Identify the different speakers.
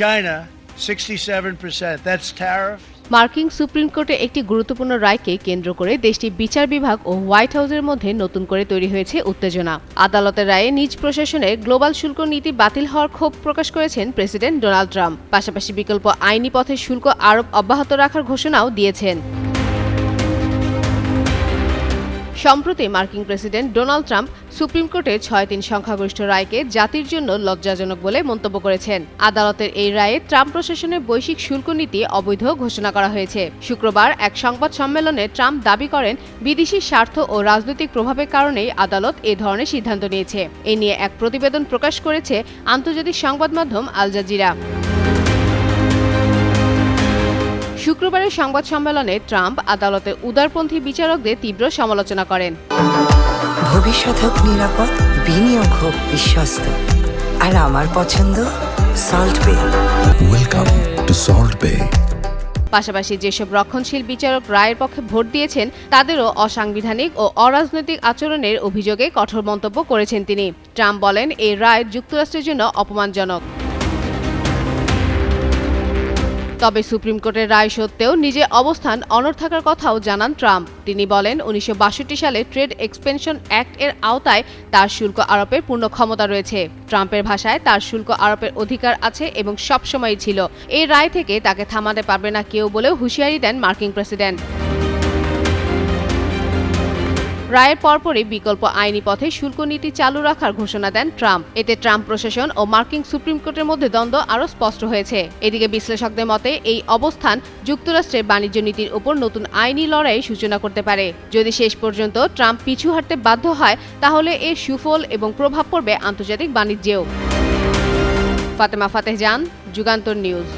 Speaker 1: China, 67%. That's tariff.
Speaker 2: মার্কিন supreme কোর্টে একটি গুরুত্বপূর্ণ রায়কে কেন্দ্র করে দেশটির বিচার বিভাগ ও হোয়াইট হাউসের মধ্যে নতুন করে তৈরি হয়েছে উত্তেজনা। আদালতের রায়ে নিজ প্রশাসনের গ্লোবাল শুল্ক নীতি বাতিল হওয়ার ক্ষোভ প্রকাশ করেছেন প্রেসিডেন্ট ডোনাল্ড ট্রাম্প। পাশাপাশি বিকল্প আইনি পথে শুল্ক আরোপ অব্যাহত রাখার ঘোষণাও দিয়েছেন। সম্প্রতি মার্কিন প্রেসিডেন্ট ডোনাল্ড ট্রাম্প সুপ্রিম কোর্টের ৬-৩ সংখ্যাগরিষ্ঠ রায়কে জাতির জন্য লজ্জাজনক বলে মন্তব্য করেছেন। আদালতের এই রায়ে ট্রাম্প প্রশাসনের বৈশ্বিক শুল্ক নীতি অবৈধ ঘোষণা করা হয়েছে। শুক্রবার এক সংবাদ সম্মেলনে ট্রাম্প দাবি করেন, বিদেশি স্বার্থ ও রাজনৈতিক প্রভাবের কারণেই আদালত এ ধরনের সিদ্ধান্ত নিয়েছে। এ নিয়ে এক প্রতিবেদন প্রকাশ করেছে আন্তর্জাতিক সংবাদ মাধ্যম আল জাজিরা। শুক্রবারের সংবাদ সম্মেলনে ট্রাম্প আদালতের উদারপন্থী বিচারকদের তীব্র সমালোচনা করেন।
Speaker 3: ভবিষ্যৎ হোক নিরাপদ, বিনিয়োগ হোক বিশ্বস্ত, আর আমার পছন্দ সল্ট বে।
Speaker 4: ওয়েলকাম টু সল্ট বে।
Speaker 2: পাশাপাশি যেসব রক্ষণশীল বিচারক রায়ের পক্ষে ভোট দিয়েছেন তাদেরও অসাংবিধানিক ও অরাজনৈতিক আচরণের অভিযোগে কঠোর মন্তব্য করেছেন তিনি। ট্রাম্প বলেন, এই রায় যুক্তরাষ্ট্রের জন্য অপমানজনক। তবে সুপ্রিম কোর্টের রায় সত্ত্বেও নিজের অবস্থান অনড় থাকার কথাও জানান ট্রাম্প। তিনি বলেন, ১৯৬২ সালে ট্রেড এক্সপেনশন অ্যাক্ট এর আওতায় তার শুল্ক আরোপের পূর্ণ ক্ষমতা রয়েছে। ট্রাম্পের ভাষায়, তার শুল্ক আরোপের অধিকার আছে এবং সবসময়ই ছিল। এই রায় থেকে তাকে থামাতে পারবে না কেউ বলেও হুঁশিয়ারি দেন মার্কিন প্রেসিডেন্ট। রায়ের পরপরই বিকল্প আইনি পথে শুল্ক নীতি চালু রাখার ঘোষণা দেন ট্রাম্প। এতে ট্রাম্প প্রশাসন ও মার্কিন সুপ্রিম কোর্টের মধ্যে দ্বন্দ্ব আরও স্পষ্ট হয়েছে। এদিকে বিশ্লেষকদের মতে, এই অবস্থান যুক্তরাষ্ট্রের বাণিজ্য নীতির উপর নতুন আইনি লড়াইয়ের সূচনা করতে পারে। যদি শেষ পর্যন্ত ট্রাম্প পিছু হাঁটতে বাধ্য হয়, তাহলে এর সুফল এবং প্রভাব পড়বে আন্তর্জাতিক বাণিজ্যেও। ফাতেমা ফাতেহ জান, যুগান্তর নিউজ।